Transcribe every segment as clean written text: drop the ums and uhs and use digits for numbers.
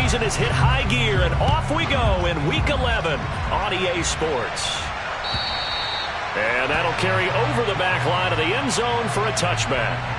season has hit high gear, and off we go in Week 11 on EA Sports. And that'll carry over the back line of the end zone for a touchback.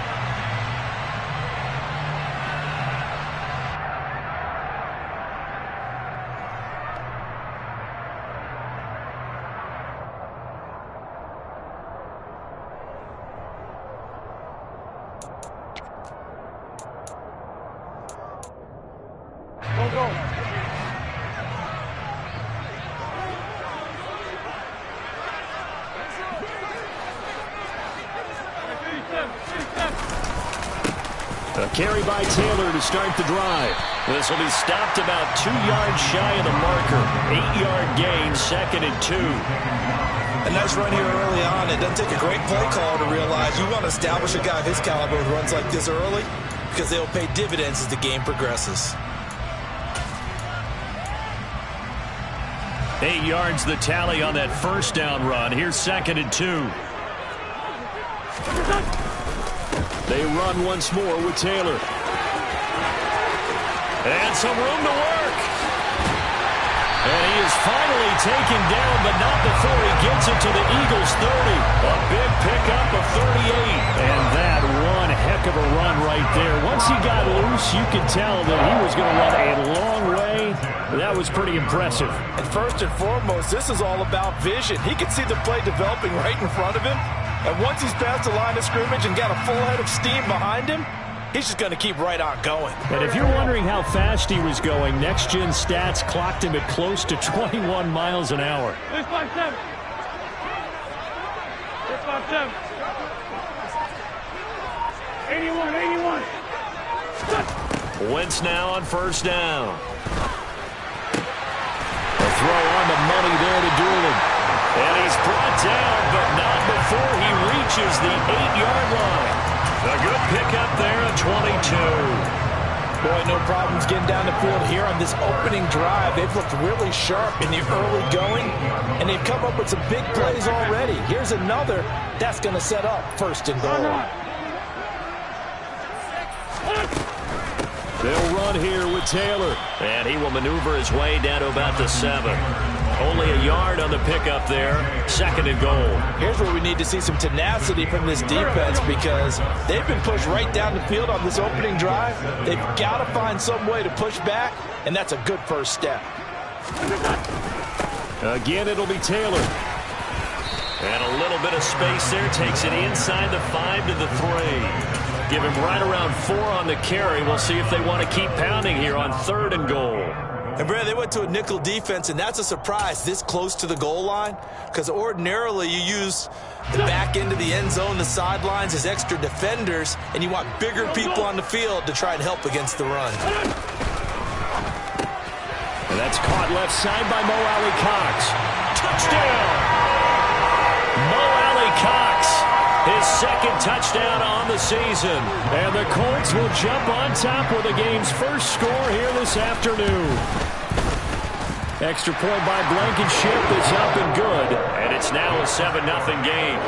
A carry by Taylor to start the drive. This will be stopped about 2 yards shy of the marker. 8-yard gain, 2nd and 2. A nice run here early on. It doesn't take a great play call to realize you want to establish a guy of his caliber who runs like this early, because they'll pay dividends as the game progresses. 8 yards the tally on that first down run. Here's 2nd and 2. They run once more with Taylor. And some room to work. And he is finally taken down, but not before he gets it to the Eagles' 30. A big pickup of 38. And that one heck of a run right there. Once he got loose, you could tell that he was going to run a long way. That was pretty impressive. And first and foremost, this is all about vision. He can see the play developing right in front of him. And once he's past the line of scrimmage and got a full head of steam behind him, he's just going to keep right on going. And if you're wondering how fast he was going, Next Gen Stats clocked him at close to 21 miles an hour. 657. 657. 81. Wentz now on first down. A throw on the money there to Doolin. And he's brought down, but not before he reaches the 8-yard line. A good pickup there at 22. Boy, no problems getting down the field here on this opening drive. They've looked really sharp in the early going, and they've come up with some big plays already. Here's another that's going to set up 1st and goal. They'll run here with Taylor. And he will maneuver his way down to about the 7. Only a yard on the pickup there. 2nd and goal. Here's where we need to see some tenacity from this defense, because they've been pushed right down the field on this opening drive. They've got to find some way to push back, and that's a good first step. Again, it'll be Taylor. And a little bit of space there. Takes it inside the 5 to the 3. Give him right around 4 on the carry. We'll see if they want to keep pounding here on 3rd and goal. And, Brad, they went to a nickel defense, and that's a surprise this close to the goal line, because ordinarily you use the back end of the end zone, the sidelines, as extra defenders, and you want bigger people on the field to try and help against the run. And that's caught left side by Mo Alley-Cox. Touchdown! Mo Alley-Cox, his 2nd touchdown on the season. And the Colts will jump on top with the game's first score here this afternoon. Extra point by Blankenship is up and good. And it's now a 7-0 game.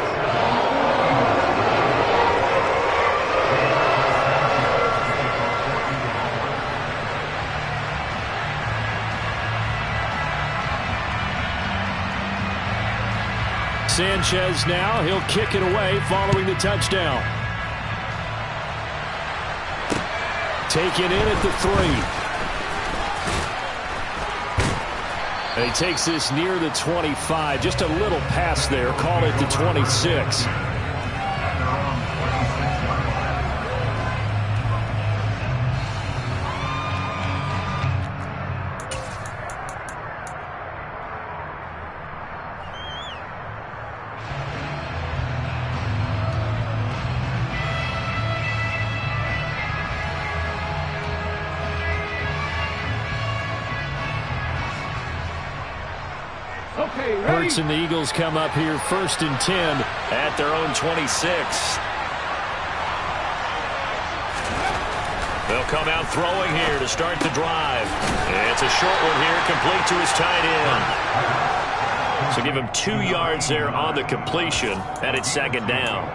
Sanchez now, he'll kick it away following the touchdown. Taken in at the 3. And he takes this near the 25. Just a little pass there. Call it the 26. Hurts and the Eagles come up here 1st and 10 at their own 26. They'll come out throwing here to start the drive. It's a short one here, complete to his tight end. So give him 2 yards there on the completion, and it's 2nd down.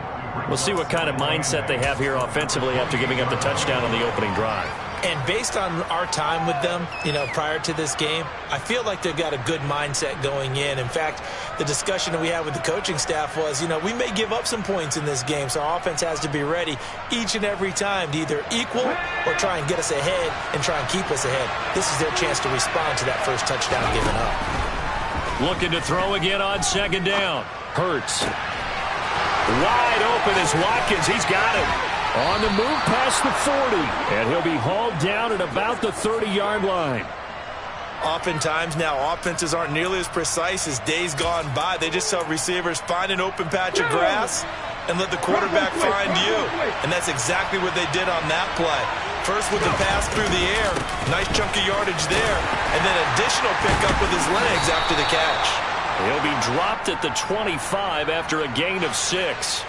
We'll see what kind of mindset they have here offensively after giving up the touchdown on the opening drive. And based on our time with them, prior to this game, I feel like they've got a good mindset going in. In fact, the discussion that we had with the coaching staff was, we may give up some points in this game, so our offense has to be ready each and every time to either equal or try and get us ahead and try and keep us ahead. This is their chance to respond to that first touchdown given up. Looking to throw again on second down. Hurts. Wide open is Watkins. He's got it. On the move past the 40. And he'll be hauled down at about the 30-yard line. Oftentimes now, offenses aren't nearly as precise as days gone by. They just tell receivers, find an open patch of grass and let the quarterback find you. And that's exactly what they did on that play. First with the pass through the air. Nice chunky yardage there. And then additional pickup with his legs after the catch. He'll be dropped at the 25 after a gain of 6.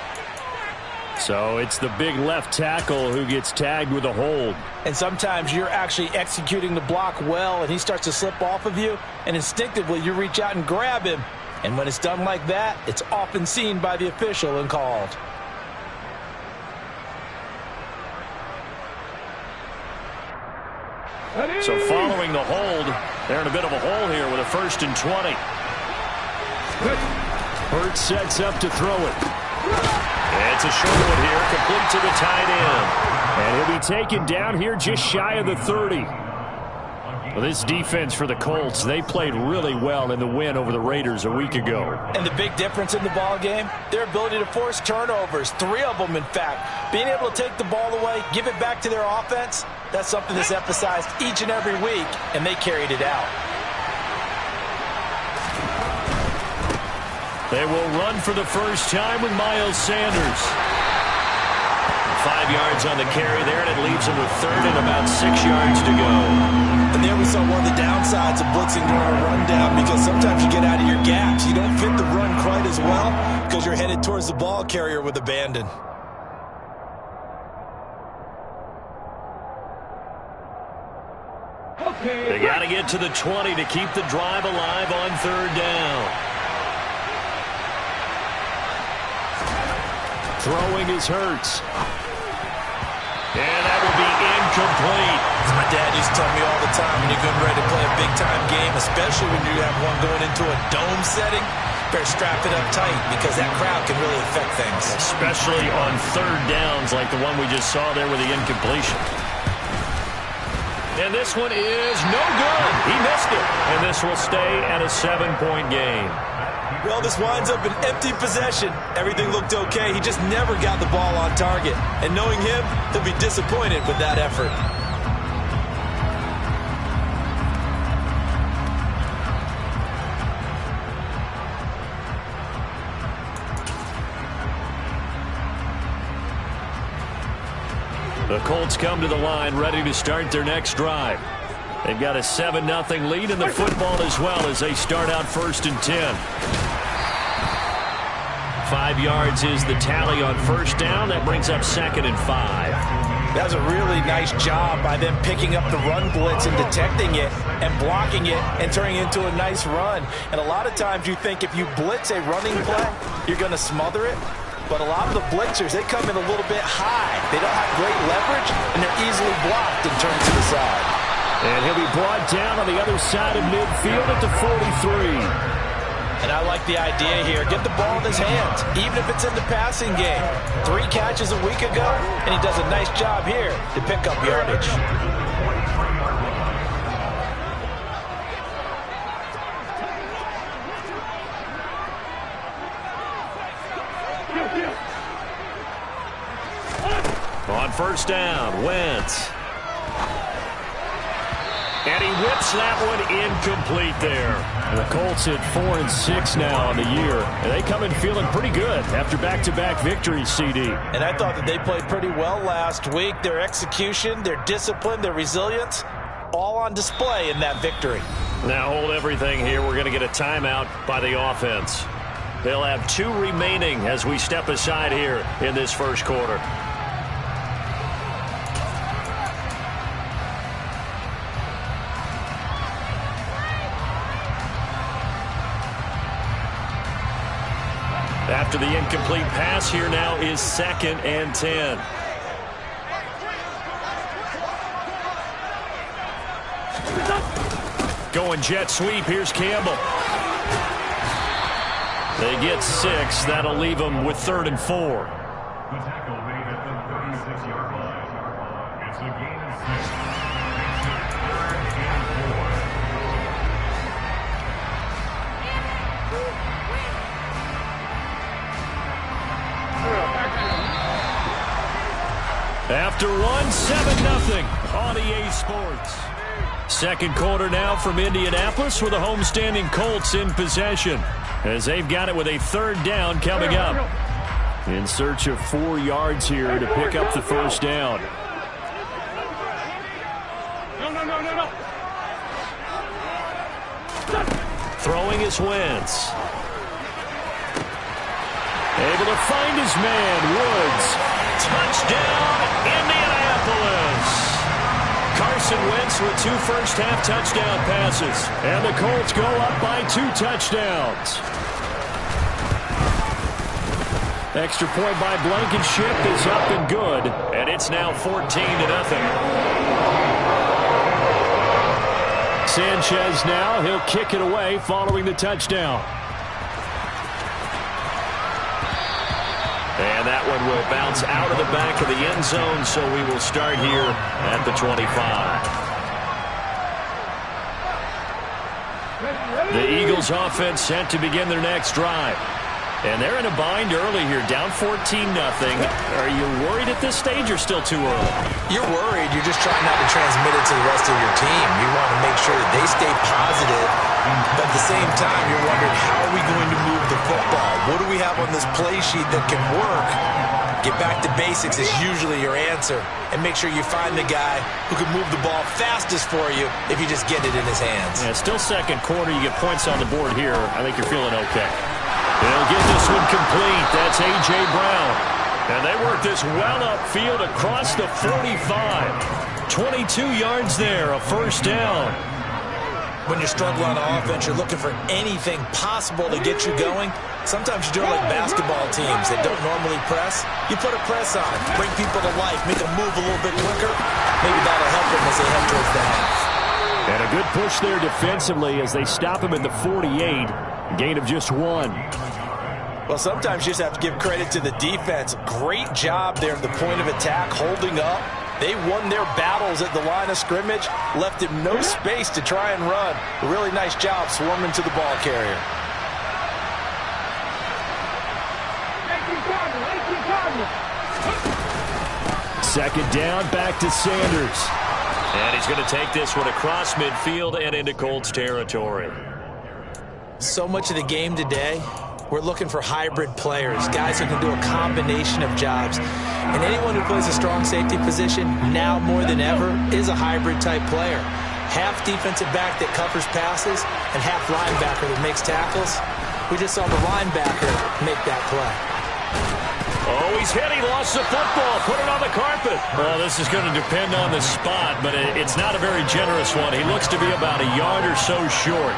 So it's the big left tackle who gets tagged with a hold. And sometimes you're actually executing the block well, and he starts to slip off of you, and instinctively you reach out and grab him. And when it's done like that, it's often seen by the official and called. So following the hold, they're in a bit of a hole here with a 1st and 20. Hurts sets up to throw it. It's a short one here, complete to the tight end. And he'll be taken down here just shy of the 30. Well, this defense for the Colts, they played really well in the win over the Raiders a week ago. And the big difference in the ball game, their ability to force turnovers, 3 of them in fact. Being able to take the ball away, give it back to their offense, that's something that's emphasized each and every week, and they carried it out. They will run for the first time with Miles Sanders. 5 yards on the carry there, and it leaves him with 3rd and about 6 yards to go. And there we saw one of the downsides of blitzing during a rundown, because sometimes you get out of your gaps. You don't fit the run quite as well because you're headed towards the ball carrier with abandon. They got to get to the 20 to keep the drive alive on 3rd down. Throwing is Hurts. And that will be incomplete. As my dad used to tell me all the time, when you're getting ready to play a big-time game, especially when you have one going into a dome setting, better strap it up tight because that crowd can really affect things. Especially on 3rd downs like the one we just saw there with the incompletion. And this one is no good. He missed it. And this will stay at a 7-point game. Well, this winds up an empty possession. Everything looked okay. He just never got the ball on target. And knowing him, he'll be disappointed with that effort. The Colts come to the line ready to start their next drive. They've got a 7-0 lead in the football as well as they start out 1st and 10. 5 yards is the tally on 1st down. That brings up 2nd and 5. That was a really nice job by them picking up the run blitz and detecting it and blocking it and turning it into a nice run. And a lot of times you think if you blitz a running play, you're going to smother it. But a lot of the blitzers, they come in a little bit high. They don't have great leverage, and they're easily blocked and turned to the side. And he'll be brought down on the other side of midfield at the 43. And I like the idea here. Get the ball in his hands, even if it's in the passing game. 3 catches a week ago, and he does a nice job here to pick up yardage. On 1st down, Wentz. And he whips that one incomplete there. And the Colts at 4-6 now on the year. And they come in feeling pretty good after back-to-back victories, CD. And I thought that they played pretty well last week. Their execution, their discipline, their resilience, all on display in that victory. Now hold everything here. We're going to get a timeout by the offense. They'll have 2 remaining as we step aside here in this first quarter. After the incomplete pass, here now is 2nd and 10. Going jet sweep. Here's Campbell. They get 6. That'll leave them with 3rd and 4. The tackle made at the 36-yard line. It's a gain of 6. After 7-0 on EA Sports. Second quarter now from Indianapolis with the homestanding Colts in possession as they've got it with a 3rd down coming up. In search of 4 yards here to pick up the first down. No. Throwing is Wentz. Able to find his man, Woods. Touchdown, Indianapolis. Carson Wentz with 2 first-half touchdown passes. And the Colts go up by 2 touchdowns. Extra point by Blankenship is up and good. And it's now 14-0. Sanchez now, he'll kick it away following the touchdown. And that one will bounce out of the back of the end zone, so we will start here at the 25. The Eagles offense set to begin their next drive. And they're in a bind early here, down 14-0. Are you worried at this stage or still too early? You're worried. You're just trying not to transmit it to the rest of your team. You want to make sure that they stay positive. But at the same time, you're wondering, how are we going to move the football? What do we have on this play sheet that can work? Get back to basics is usually your answer. And make sure you find the guy who can move the ball fastest for you if you just get it in his hands. Yeah, still second quarter. You get points on the board here. I think you're feeling okay. They'll get this one complete. That's A.J. Brown. And they work this well upfield across the 45. 22 yards there, a first down. When you're struggling on offense, you're looking for anything possible to get you going. Sometimes you do it like basketball teams that don't normally press. You put a press on, bring people to life, make them move a little bit quicker. Maybe that'll help them as they head towards the half. And a good push there defensively as they stop him at the 48. Gain of just 1. Well, sometimes you just have to give credit to the defense. Great job there at the point of attack, holding up. They won their battles at the line of scrimmage, left him no space to try and run. A really nice job swarming to the ball carrier. Second down, back to Sanders. And he's going to take this one across midfield and into Colts territory. So much of the game today, we're looking for hybrid players, guys who can do a combination of jobs. And anyone who plays a strong safety position, now more than ever, is a hybrid-type player. Half defensive back that covers passes and half linebacker that makes tackles. We just saw the linebacker make that play. Oh, he's hit. He lost the football. Put it on the carpet. Well, this is going to depend on the spot, but it's not a very generous one. He looks to be about a yard or so short.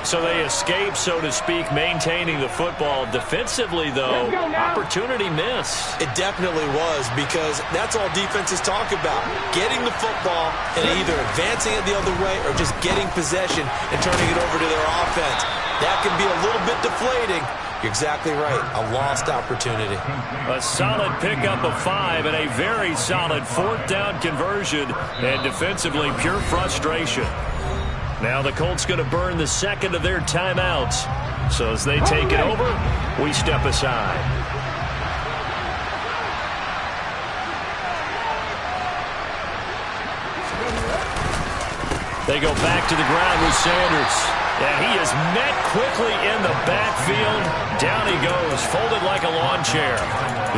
So they escape, so to speak, maintaining the football. Defensively, though, opportunity miss. It definitely was, because that's all defenses talk about. Getting the football and either advancing it the other way or just getting possession and turning it over to their offense. That can be a little bit deflating. You're exactly right. A lost opportunity. A solid pickup of 5 and a very solid 4th down conversion. And defensively, pure frustration. Now the Colts going to burn the second of their timeouts. So as they take it over, we step aside. They go back to the ground with Sanders. And he is met quickly in the backfield. Down he goes, folded like a lawn chair.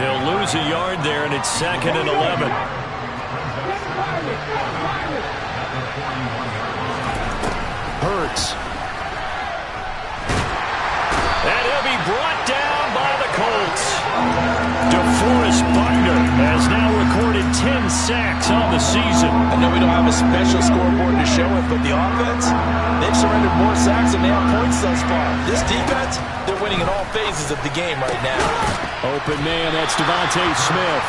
They'll lose a yard there, and it's 2nd and 11. Hurts. And he'll be brought down by the Colts. DeForest Buckner has now recorded 10 sacks on the season. I know we don't have a special scoreboard to show it, but the offense, they've surrendered more sacks than they have points thus far. This defense, they're winning in all phases of the game right now. Open man, that's Devontae Smith.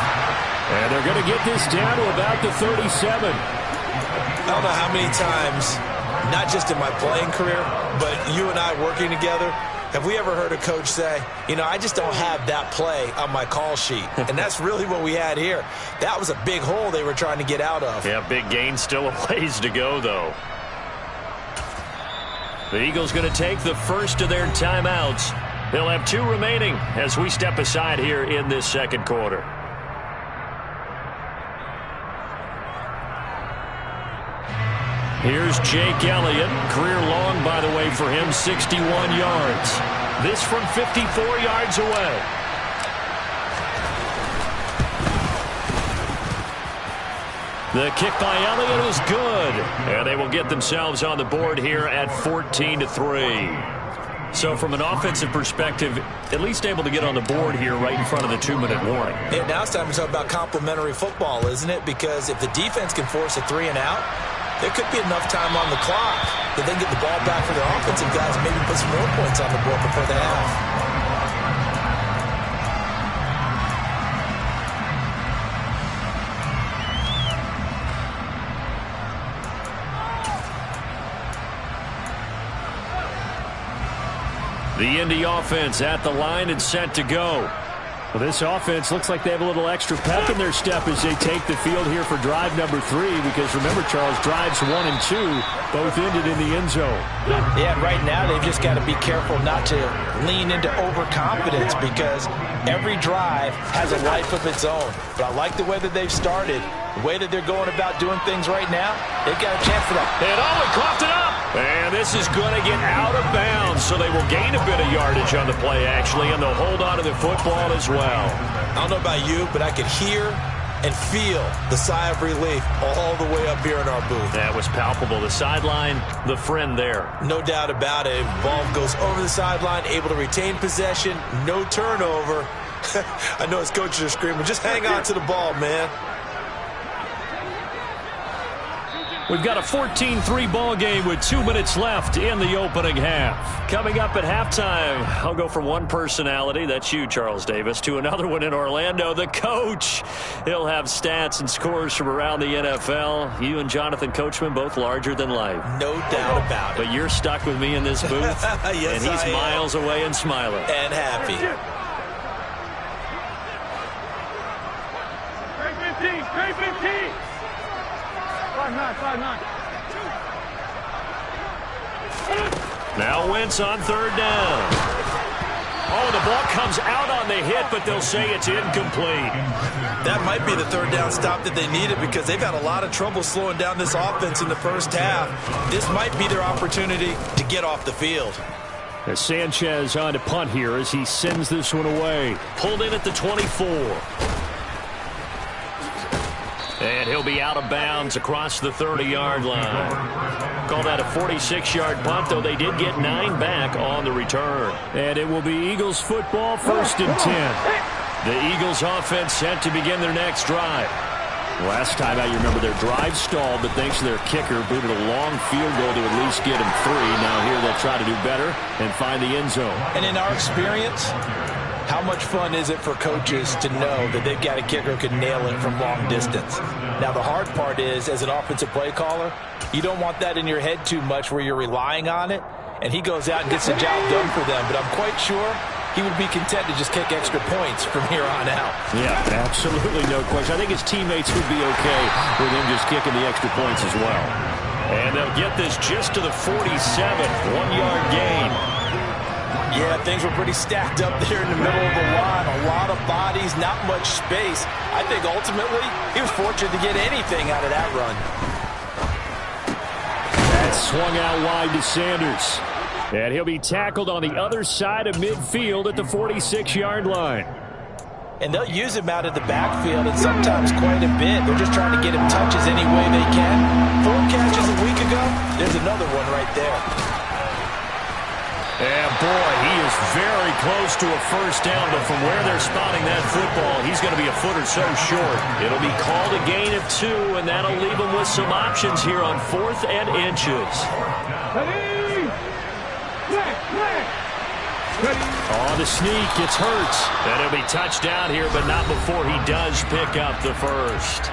And they're going to get this down to about the 37. I don't know how many times, not just in my playing career, but you and I working together, have we ever heard a coach say, you know, I just don't have that play on my call sheet? And that's really what we had here. That was a big hole they were trying to get out of. Yeah, big gain, still a ways to go, though. The Eagles going to take the first of their timeouts. They'll have 2 remaining as we step aside here in this second quarter. Here's Jake Elliott. Career long, by the way, for him, 61 yards. This from 54 yards away. The kick by Elliott is good. And they will get themselves on the board here at 14-3. So from an offensive perspective, at least able to get on the board here right in front of the 2-minute warning. Yeah, now it's time to talk about complementary football, isn't it? Because if the defense can force a 3-and-out, there could be enough time on the clock that they can get the ball back for their offensive guys and maybe put some more points on the board before the half. The Indy offense at the line and set to go. Well, this offense looks like they have a little extra pep in their step as they take the field here for drive number 3. Because remember, Charles, drives 1 and 2 both ended in the end zone. Yeah, right now they've just got to be careful not to lean into overconfidence because every drive has a life of its own. But I like the way that they've started, the way that they're going about doing things right now. They've got a chance for that. And he coughed it up. And this is going to get out of bounds, so they will gain a bit of yardage on the play, actually, and they'll hold on to the football as well. I don't know about you, but I could hear and feel the sigh of relief all the way up here in our booth. That was palpable. The sideline, the friend there. No doubt about it. Ball goes over the sideline, able to retain possession, no turnover. I know his coaches are screaming, just hang on to the ball, man. We've got a 14-3 ball game with 2 minutes left in the opening half. Coming up at halftime, I'll go from one personality, that's you, Charles Davis, to another one in Orlando, the coach. He'll have stats and scores from around the NFL. You and Jonathan Coachman, both larger than life. No doubt about it. But you're stuck with me in this booth, yes, and he's miles away and smiling. And happy. Great 15. 5-9. Now Wentz on 3rd down. Oh, the ball comes out on the hit, but they'll say it's incomplete. That might be the 3rd down stop that they needed because they've had a lot of trouble slowing down this offense in the first half. This might be their opportunity to get off the field. As Sanchez on to punt here as he sends this one away. Pulled in at the 24. And he'll be out of bounds across the 30-yard line. Call that a 46-yard punt, though they did get 9 back on the return. And it will be Eagles football, 1st and 10. The Eagles offense set to begin their next drive. Last time out, you remember their drive stalled, but thanks to their kicker, booted a long field goal to at least get them 3. Now here they'll try to do better and find the end zone. And in our experience, how much fun is it for coaches to know that they've got a kicker who can nail it from long distance? Now, the hard part is, as an offensive play caller, you don't want that in your head too much where you're relying on it, and he goes out and gets the job done for them. But I'm quite sure he would be content to just kick extra points from here on out. Yeah, absolutely no question. I think his teammates would be okay with him just kicking the extra points as well. And they'll get this just to the 47, 1-yard gain. Yeah, things were pretty stacked up there in the middle of the line. A lot of bodies, not much space. I think ultimately he was fortunate to get anything out of that run. That swung out wide to Sanders. And he'll be tackled on the other side of midfield at the 46-yard line. And they'll use him out of the backfield, and sometimes quite a bit. They're just trying to get him touches any way they can. 4 catches a week ago, there's another one right there. And boy, he is very close to a first down, but from where they're spotting that football, he's going to be a foot or so short. It'll be called a gain of 2, and that'll leave him with some options here on 4th and inches. Oh, the sneak, it's Hurts. And it'll be touchdown here, but not before he does pick up the first.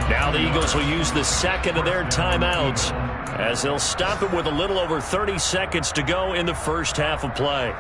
Now the Eagles will use the second of their timeouts as they'll stop it with a little over 30 seconds to go in the first half of play.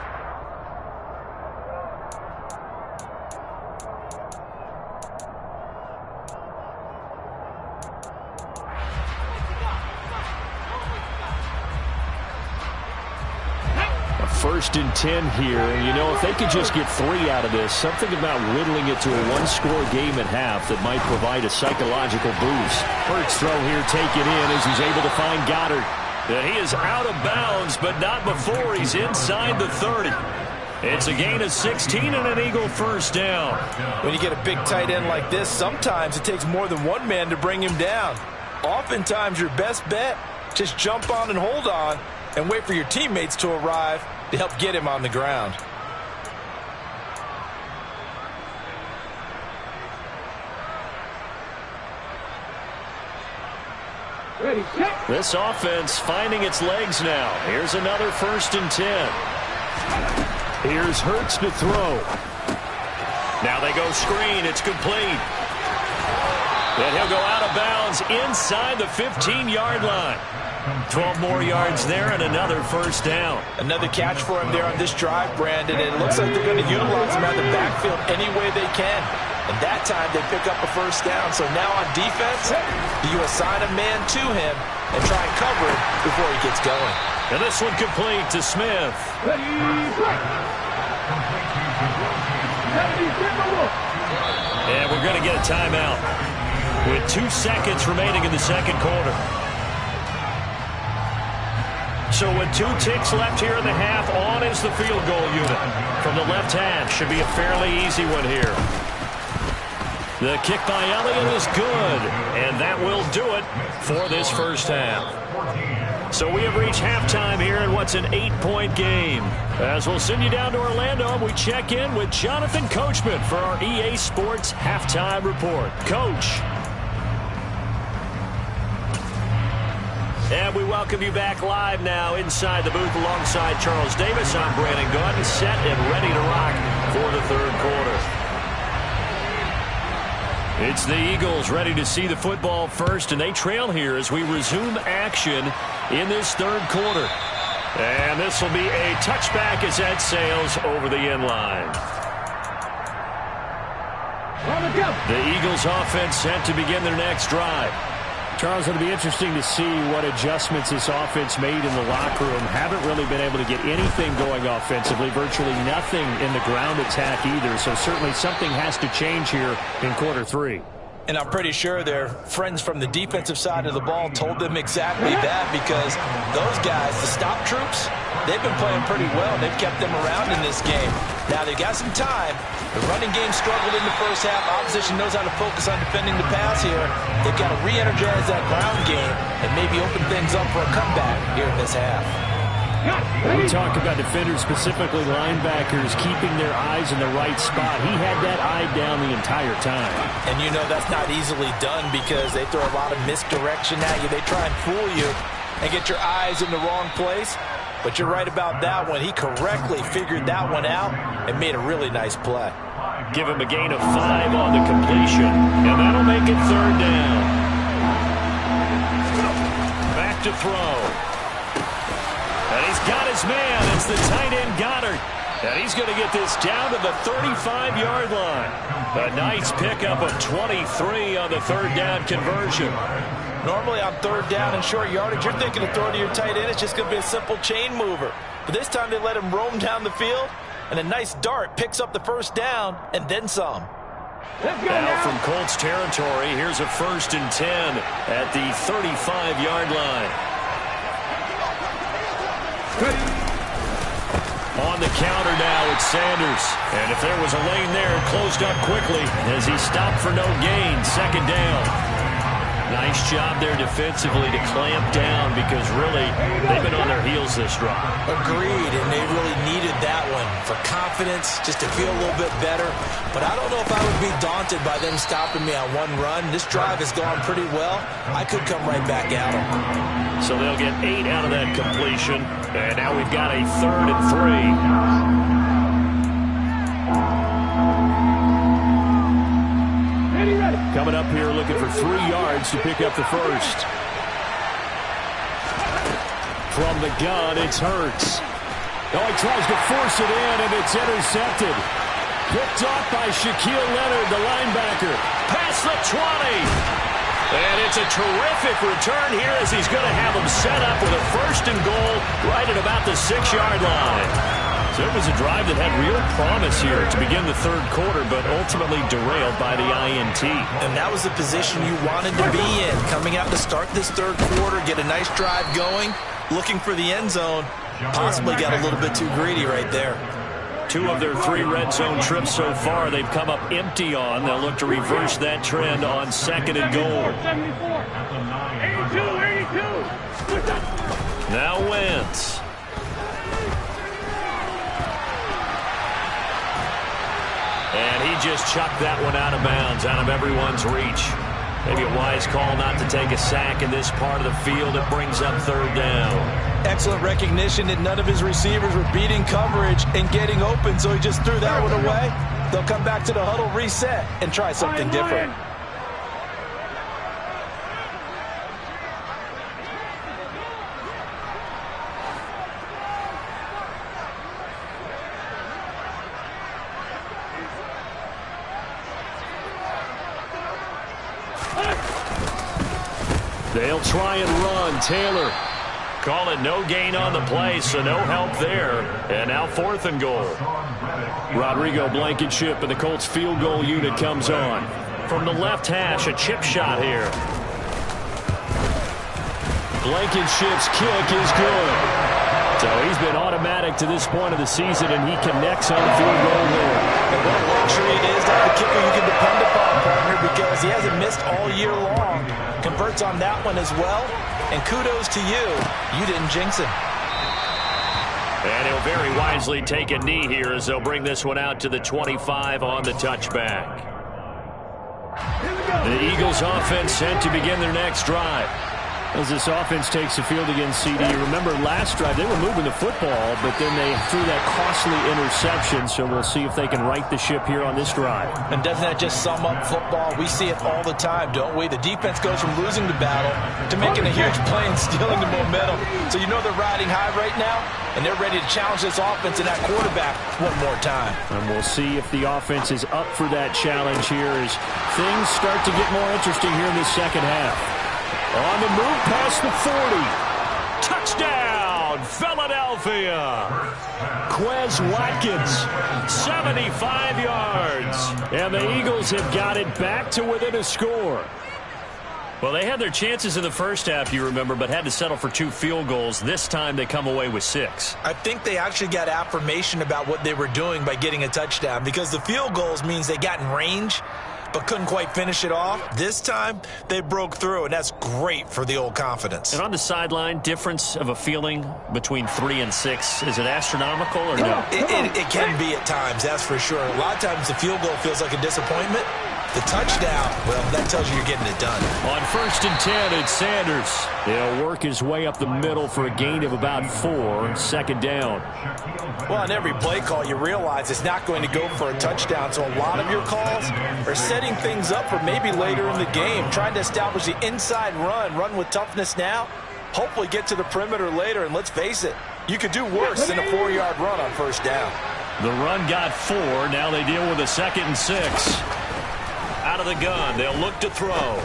First and 10 here, and you know, if they could just get 3 out of this, something about whittling it to a one-score game at half that might provide a psychological boost. Hurts throw here taken in as he's able to find Goddard. He is out of bounds, but not before he's inside the 30. It's a gain of 16 and an Eagle first down. When you get a big tight end like this, sometimes it takes more than one man to bring him down. Oftentimes, your best bet, just jump on and hold on and wait for your teammates to arrive to help get him on the ground. This offense finding its legs now. Here's another first and 10. Here's Hurts to throw. Now they go screen. It's complete. Then he'll go out of bounds inside the 15-yard line. 12 more yards there and another first down. Another catch for him there on this drive, Brandon. And it looks like they're going to utilize him out of the backfield any way they can. And that time they pick up a first down. So now on defense, you assign a man to him and try and cover it before he gets going. And this one complete to Smith. And we're going to get a timeout with 2 seconds remaining in the second quarter. So with 2 ticks left here in the half, on is the field goal unit. From the left half, should be a fairly easy one here. The kick by Elliott is good, and that will do it for this first half. So we have reached halftime here in what's an 8-point game. As we'll send you down to Orlando, we check in with Jonathan Coachman for our EA Sports Halftime Report. Coach. And we welcome you back live now inside the booth alongside Charles Davis. I'm Brandon Gaudin, set and ready to rock for the third quarter. It's the Eagles ready to see the football first, and they trail here as we resume action in this third quarter. And this will be a touchback as that sails over the end line. The Eagles offense set to begin their next drive. Charles, it'll be interesting to see what adjustments this offense made in the locker room. Haven't really been able to get anything going offensively, virtually nothing in the ground attack either. So certainly something has to change here in quarter 3. And I'm pretty sure their friends from the defensive side of the ball told them exactly that, because those guys, the stop troops, they've been playing pretty well. They've kept them around in this game. Now they've got some time. The running game struggled in the first half. Opposition knows how to focus on defending the pass here. They've got to re-energize that ground game and maybe open things up for a comeback here in this half. We talk about defenders, specifically linebackers, keeping their eyes in the right spot. He had that eye down the entire time. And you know that's not easily done because they throw a lot of misdirection at you. They try and fool you and get your eyes in the wrong place. But you're right about that one. He correctly figured that one out and made a really nice play. Give him a gain of 5 on the completion, and that'll make it third down. Back to throw. And he's got his man. It's the tight end Goddard. And he's going to get this down to the 35-yard line. A nice pickup of 23 on the third down conversion. Normally on third down and short yardage, you're thinking of throwing to your tight end. It's just going to be a simple chain mover. But this time they let him roam down the field, and a nice dart picks up the first down and then some. Now from Colts territory, here's a 1st and 10 at the 35-yard line. On the counter now, it's Sanders. And if there was a lane there, it closed up quickly as he stopped for no gain. Second down. Nice job there defensively to clamp down, because really they've been on their heels this drive. Agreed, and they really needed that one for confidence, just to feel a little bit better. But I don't know if I would be daunted by them stopping me on one run. This drive has gone pretty well. I could come right back at them. So they'll get 8 out of that completion. And now we've got a 3rd and 3. coming up here looking for 3 yards to pick up the first. From the gun, it's Hurts. Oh, he tries to force it in, and it's intercepted. Picked off by Shaquille Leonard, the linebacker. Past the 20. And it's a terrific return here as he's going to have him set up with a 1st and goal right at about the 6-yard line. So it was a drive that had real promise here to begin the 3rd quarter, but ultimately derailed by the INT. And that was the position you wanted to be in. Coming out to start this 3rd quarter, get a nice drive going, looking for the end zone. Possibly got a little bit too greedy right there. 2 of their 3 red zone trips so far, they've come up empty on. They'll look to reverse that trend on 2nd and goal. 82. Now Wentz. And he just chucked that one out of bounds, out of everyone's reach. Maybe a wise call not to take a sack in this part of the field. It brings up 3rd down. Excellent recognition that none of his receivers were beating coverage and getting open, so he just threw that one away. They'll come back to the huddle, reset, and try something different. They'll try and run. Taylor. Call it no gain on the play, so no help there. And now 4th and goal. Rodrigo Blankenship and the Colts field goal unit comes on. From the left hash, a chip shot here. Blankenship's kick is good. So he's been automatic to this point of the season, and he connects on the field goal there. And what a luxury it is to have a kicker you can depend upon, partner, because he hasn't missed all year long. Converts on that one as well. And kudos to you. You didn't jinx him. And he'll very wisely take a knee here as they'll bring this one out to the 25 on the touchback. The Eagles offense set to begin their next drive. As this offense takes the field against CD, remember last drive they were moving the football, but then they threw that costly interception, so we'll see if they can right the ship here on this drive. And doesn't that just sum up football? We see it all the time, don't we? The defense goes from losing the battle to making a huge play and stealing the momentum. So you know they're riding high right now, and they're ready to challenge this offense and that quarterback one more time. And we'll see if the offense is up for that challenge here as things start to get more interesting here in the 2nd half. On the move past the 40. Touchdown, Philadelphia. Quez Watkins, 75 yards. And the Eagles have got it back to within a score. Well, they had their chances in the 1st half, you remember, but had to settle for 2 field goals. This time they come away with 6. I think they actually got affirmation about what they were doing by getting a touchdown, because the field goals means they got in range but couldn't quite finish it off. This time, they broke through, and that's great for the old confidence. And on the sideline, difference of a feeling between 3 and 6, is it astronomical or no? It can be at times, that's for sure. A lot of times the field goal feels like a disappointment. The touchdown, well, that tells you you're getting it done. On 1st and 10, it's Sanders. He'll work his way up the middle for a gain of about 4, 2nd down. Well, on every play call, you realize it's not going to go for a touchdown, so a lot of your calls are setting things up for maybe later in the game, trying to establish the inside run with toughness now, hopefully get to the perimeter later, and let's face it, you could do worse than a 4-yard run on 1st down. The run got 4. Now they deal with a 2nd and 6. Out of the gun, they'll look to throw.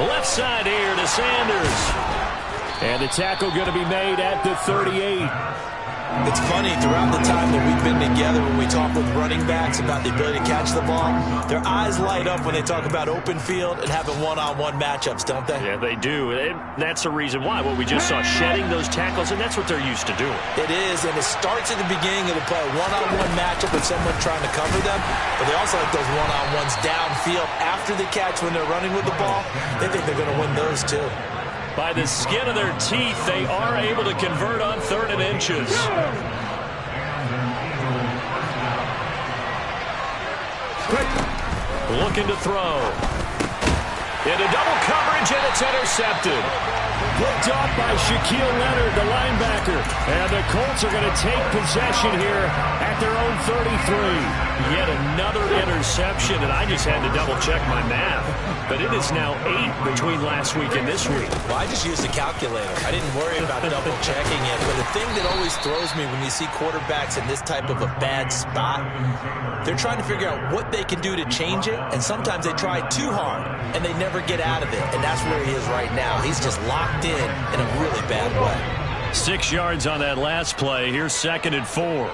Left side here to Sanders. And the tackle going to be made at the 38. It's funny, throughout the time that we've been together, when we talk with running backs about the ability to catch the ball, their eyes light up when they talk about open field and having one-on-one matchups, don't they? Yeah, they do. And that's the reason why. What we just saw, shedding those tackles, and that's what they're used to doing. It is, and it starts at the beginning of the play, one-on-one matchup with someone trying to cover them, but they also like those one-on-ones downfield after the catch when they're running with the ball. They think they're going to win those, too. By the skin of their teeth, they are able to convert on 3rd and inches. Looking to throw. Into double coverage, and it's intercepted. Picked off by Shaquille Leonard, the linebacker. And the Colts are going to take possession here at their own 33. Yet another interception, and I just had to double-check my math. But it is now 8 between last week and this week. Well, I just used a calculator. I didn't worry about double-checking it. But the thing that always throws me when you see quarterbacks in this type of a bad spot, they're trying to figure out what they can do to change it, and sometimes they try too hard, and they never get out of it. And that's where he is right now. He's just locked in a really bad way. 6 yards on that last play. Here's 2nd and 4.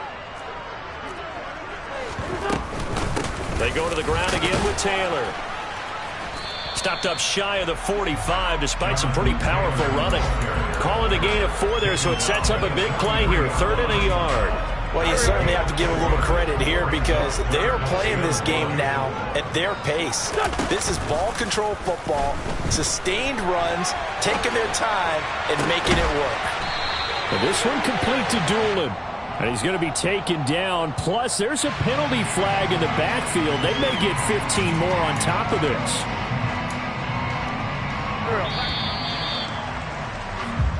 They go to the ground again with Taylor. Stopped up shy of the 45 despite some pretty powerful running. Calling a gain of 4 there, so it sets up a big play here. 3rd and a yard. Well, you certainly have to give a little credit here because they're playing this game now at their pace. This is ball control football, sustained runs, taking their time, and making it work. But this one complete to Doolin. And he's going to be taken down. Plus, there's a penalty flag in the backfield. They may get 15 more on top of this.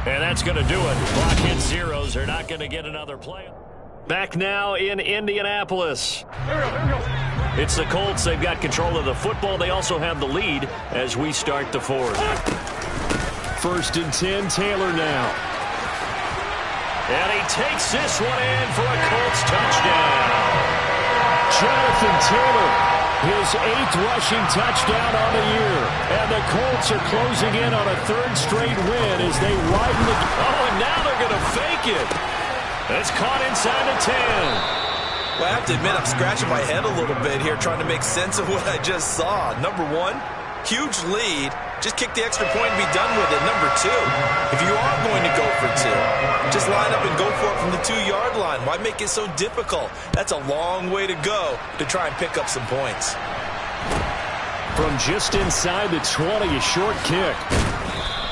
And that's going to do it. Clock hits zeros. They're not going to get another play. Back now in Indianapolis. It's the Colts. They've got control of the football. They also have the lead as we start the 4th. 1st and 10, Taylor now. And he takes this one in for a Colts touchdown. Jonathan Taylor, his 8th rushing touchdown on the year. And the Colts are closing in on a 3rd straight win as they widen the... Oh, and now they're going to fake it. It's caught inside the 10. Well, I have to admit, I'm scratching my head a little bit here trying to make sense of what I just saw. Number 1, huge lead. Just kick the extra point and be done with it. Number 2, if you are going to go for 2, just line up and go for it from the 2-yard line. Why make it so difficult? That's a long way to go to try and pick up some points. From just inside the 20, a short kick.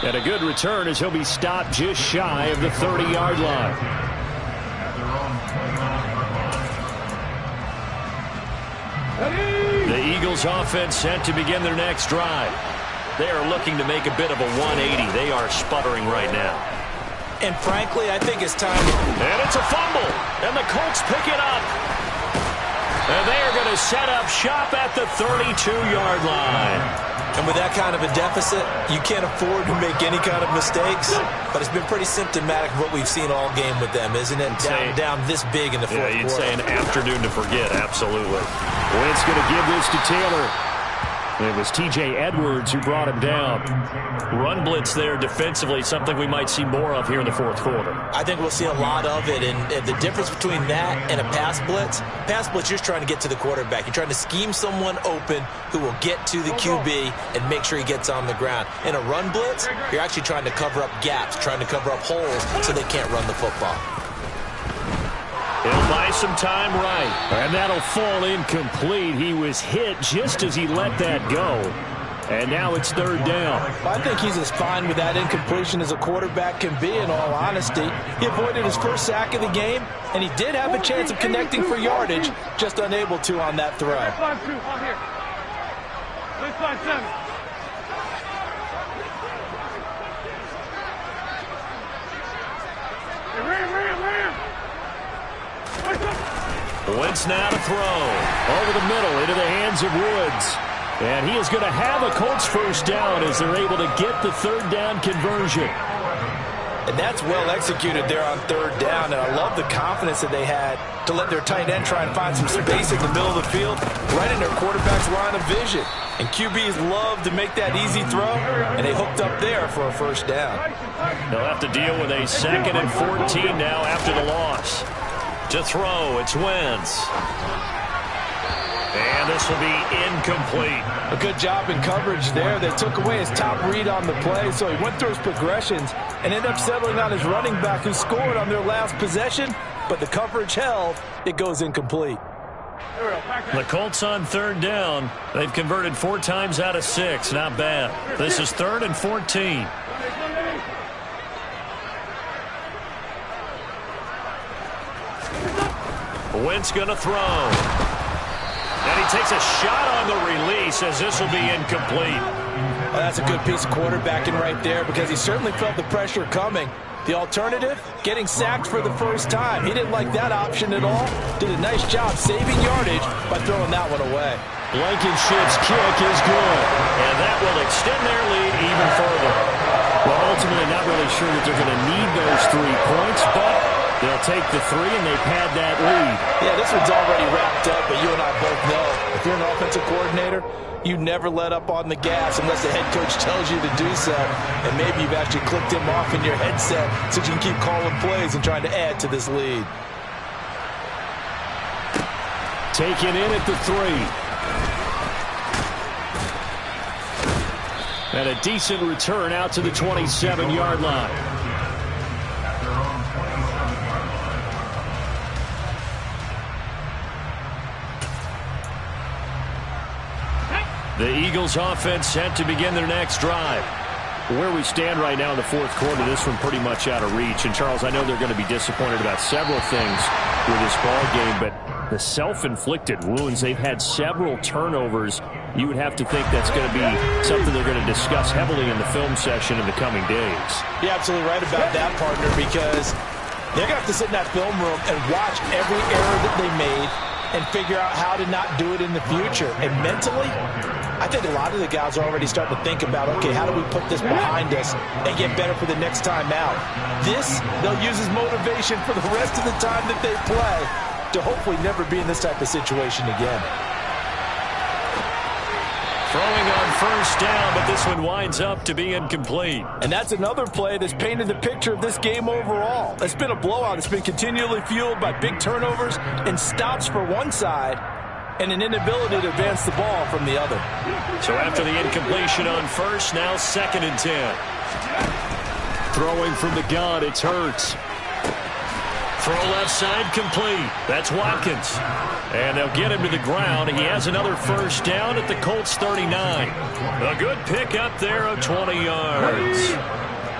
And a good return as he'll be stopped just shy of the 30-yard line. The Eagles offense set to begin their next drive. They are looking to make a bit of a 180. They are sputtering right now. And frankly, I think it's time. And it's a fumble. And the Colts pick it up. And they are going to set up shop at the 32-yard line. And with that kind of a deficit, you can't afford to make any kind of mistakes. But it's been pretty symptomatic of what we've seen all game with them, isn't it? Down this big in the 4th quarter. You'd say an afternoon to forget, absolutely. Wentz going to give this to Taylor. It was T.J. Edwards who brought him down. Run blitz there defensively, something we might see more of here in the 4th quarter. I think we'll see a lot of it, and the difference between that and a pass blitz, you're just trying to get to the quarterback. You're trying to scheme someone open who will get to the QB and make sure he gets on the ground. In a run blitz, you're actually trying to cover up gaps, trying to cover up holes so they can't run the football. He'll buy some time right. And that'll fall incomplete. He was hit just as he let that go. And now it's 3rd down. I think he's as fine with that incompletion as a quarterback can be, in all honesty. He avoided his first sack of the game, and he did have a chance of connecting for yardage, just unable to on that throw. 5-2, on here. 6-5-7. Ram. Wentz now to throw. Over the middle into the hands of Woods. And he is going to have a Colts 1st down as they're able to get the 3rd down conversion. And that's well executed there on 3rd down. And I love the confidence that they had to let their tight end try and find some space in the middle of the field, right in their quarterback's line of vision. And QBs love to make that easy throw, and they hooked up there for a 1st down. They'll have to deal with a 2nd and 14 now after the loss. To throw, it's Wentz. And this will be incomplete. A good job in coverage there. They took away his top read on the play, so he went through his progressions and ended up settling on his running back who scored on their last possession, but the coverage held. It goes incomplete. The Colts on 3rd down. They've converted 4 times out of 6. Not bad. This is 3rd and 14. Wentz going to throw. And he takes a shot on the release as this will be incomplete. Well, that's a good piece of quarterbacking right there because he certainly felt the pressure coming. The alternative, getting sacked for the first time. He didn't like that option at all. Did a nice job saving yardage by throwing that one away. Blankenship's kick is good, and that will extend their lead even further. Well, ultimately, not really sure that they're going to need those 3 points, but they'll take the 3, and they pad that lead. Yeah, this one's already wrapped up, but you and I both know if you're an offensive coordinator, you never let up on the gas unless the head coach tells you to do so. And maybe you've actually clicked him off in your headset so you can keep calling plays and trying to add to this lead. Taken in at the 3. And a decent return out to the 27-yard line. The Eagles offense set to begin their next drive. Where we stand right now in the 4th quarter, this one pretty much out of reach. And, Charles, I know they're going to be disappointed about several things with this ball game, but the self-inflicted wounds, they've had several turnovers. You would have to think that's going to be something they're going to discuss heavily in the film session in the coming days. You're absolutely right about that, partner, because they're going to have to sit in that film room and watch every error that they made and figure out how to not do it in the future. And mentally, I think a lot of the guys are already starting to think about, okay, how do we put this behind us and get better for the next time out? This, they'll use as motivation for the rest of the time that they play to hopefully never be in this type of situation again. Throwing on first down, but this one winds up to be incomplete. And that's another play that's painted the picture of this game overall. It's been a blowout. It's been continually fueled by big turnovers and stops for one side and an inability to advance the ball from the other. So after the incompletion on first, now 2nd and 10. Throwing from the gun, it's Hurts. Throw left side complete. That's Watkins. And they'll get him to the ground. He has another first down at the Colts 39. A good pick up there of 20 yards.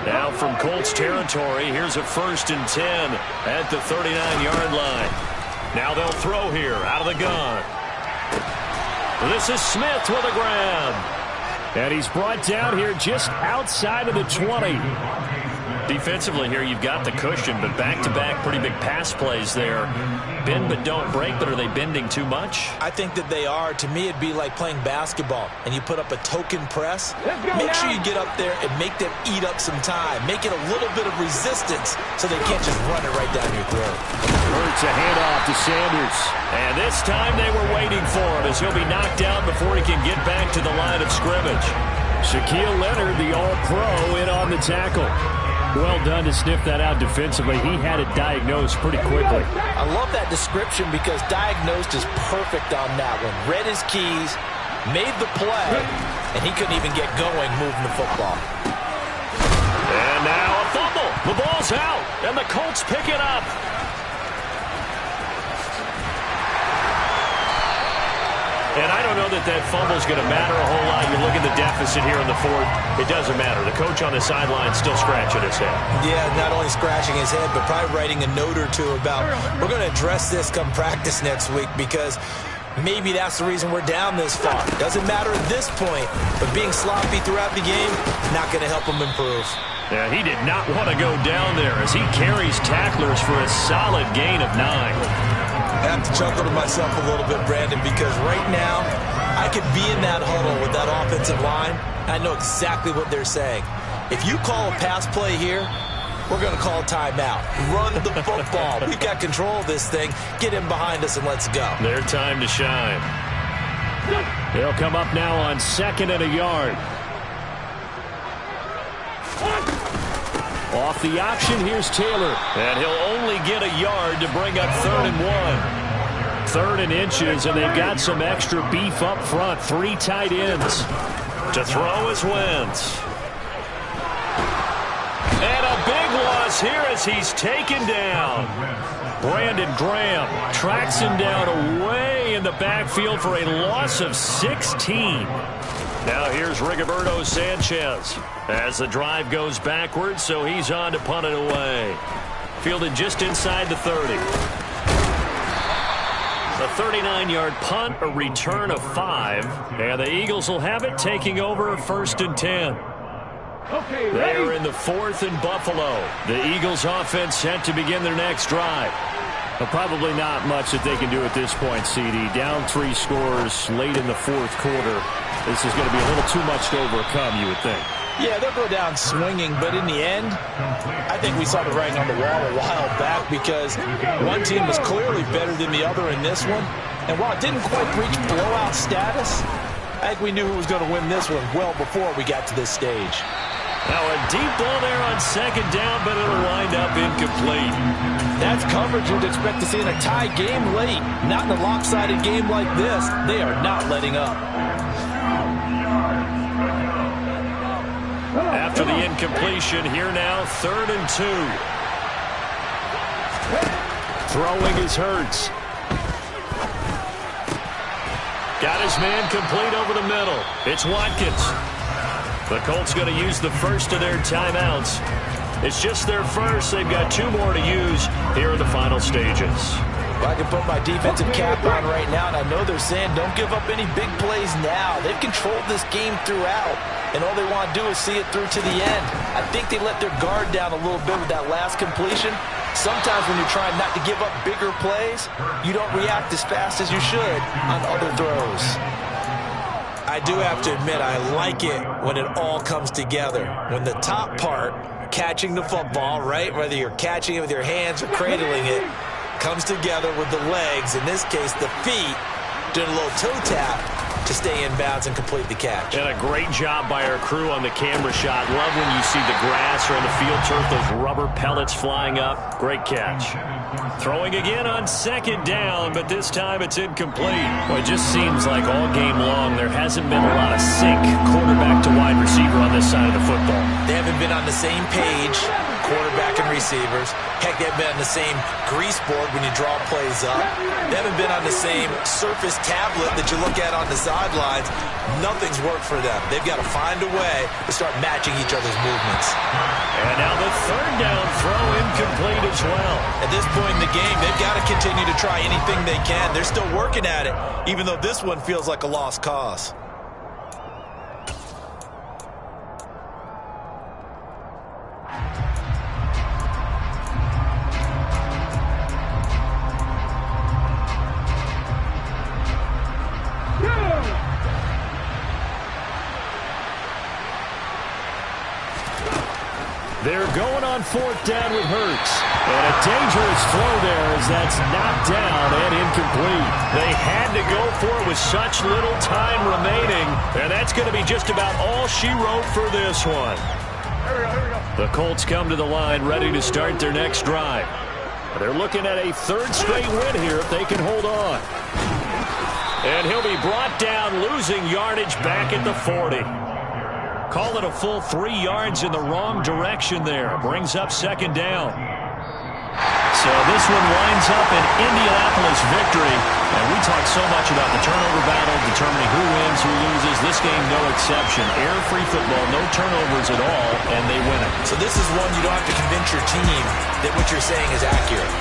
Now from Colts territory, here's a 1st and 10 at the 39-yard line. Now they'll throw here out of the gun. This is Smith with a grab. And he's brought down here just outside of the 20. Defensively here, you've got the cushion, but back-to-back pretty big pass plays there. Bend but don't break, but are they bending too much? I think that they are. To me, it'd be like playing basketball, and you put up a token press. Make sure you get up there and make them eat up some time. Make it a little bit of resistance so they can't just run it right down your throat. Hurts a handoff to Sanders. And this time they were waiting for him as he'll be knocked out before he can get back to the line of scrimmage. Shaquille Leonard, the All-Pro, in on the tackle. Well done to sniff that out defensively. He had it diagnosed pretty quickly. I love that description because diagnosed is perfect on that one. Read his keys, made the play, and he couldn't even get going moving the football. And now a fumble. The ball's out, and the Colts pick it up. And I don't know that that fumble is going to matter a whole lot. You look at the deficit here in the 4th. It doesn't matter. The coach on the sideline still scratching his head. Yeah, not only scratching his head, but probably writing a note or two about, we're going to address this come practice next week because maybe that's the reason we're down this far. Doesn't matter at this point, but being sloppy throughout the game, not going to help him improve. Yeah, he did not want to go down there as he carries tacklers for a solid gain of 9. I have to chuckle to myself a little bit, Brandon, because right now I could be in that huddle with that offensive line. I know exactly what they're saying. If you call a pass play here, we're going to call a timeout. Run the football. We've got control of this thing. Get him behind us and let's go. Their time to shine. They'll come up now on 2nd and a yard. Off the option, here's Taylor. And he'll only get a yard to bring up 3rd and 1. 3rd and inches, and they've got some extra beef up front. 3 tight ends. To throw is Wentz. And a big loss here as he's taken down. Brandon Graham tracks him down away in the backfield for a loss of 16. Now here's Rigoberto Sanchez as the drive goes backwards, so he's on to punt it away. Fielded just inside the 30. A 39-yard punt, a return of 5. And the Eagles will have it, taking over 1st and 10. Okay, They are ready? in the 4th in Buffalo. The Eagles offense set to begin their next drive. Well, probably not much that they can do at this point, CD. Down 3 scores late in the 4th quarter. This is going to be a little too much to overcome, you would think. Yeah, they'll go down swinging, but in the end, I think we saw the writing on the wall a while back because one team was clearly better than the other in this one. And while it didn't quite reach blowout status, I think we knew who was going to win this one well before we got to this stage. Now a deep ball there on 2nd down, but it'll wind up incomplete. That's coverage you'd expect to see in a tie game late. Not in a lopsided game like this. They are not letting up. After the incompletion, here now, 3rd and 2. Throwing is Hurts. Got his man complete over the middle. It's Watkins. The Colts going to use the first of their timeouts. It's just their first. They've got 2 more to use here in the final stages. Well, I can put my defensive cap on right now, and I know they're saying don't give up any big plays now. They've controlled this game throughout, and all they want to do is see it through to the end. I think they let their guard down a little bit with that last completion. Sometimes when you're trying not to give up bigger plays, you don't react as fast as you should on other throws. I do have to admit, I like it when it all comes together. When the top part, catching the football, right, whether you're catching it with your hands or cradling it, comes together with the legs, in this case the feet, doing a little toe tap to stay in bounds and complete the catch. And a great job by our crew on the camera shot. Love when you see the grass or on the field turf, those rubber pellets flying up. Great catch. Throwing again on 2nd down, but this time it's incomplete. Well, it just seems like all game long there hasn't been a lot of sync quarterback to wide receiver on this side of the football. They haven't been on the same page, quarterback and receivers. Heck, they haven't been on the same grease board when you draw plays up. They haven't been on the same surface tablet that you look at on the sidelines. Nothing's worked for them. They've got to find a way to start matching each other's movements. And now the 3rd down throw incomplete as well. At this point in the game, they've got to continue to try anything they can. They're still working at it, even though this one feels like a lost cause. They're going on 4th down with Hurts. And a dangerous throw there as that's knocked down and incomplete. They had to go for it with such little time remaining. And that's going to be just about all she wrote for this one. Here we go. The Colts come to the line ready to start their next drive. They're looking at a 3rd straight win here if they can hold on. And he'll be brought down, losing yardage back at the 40. Call it a full 3 yards in the wrong direction there. Brings up 2nd down. So this one winds up an Indianapolis victory. And we talk so much about the turnover battle, determining who wins, who loses. This game, no exception. Error-free football, no turnovers at all, and they win it. So this is one you don't have to convince your team that what you're saying is accurate.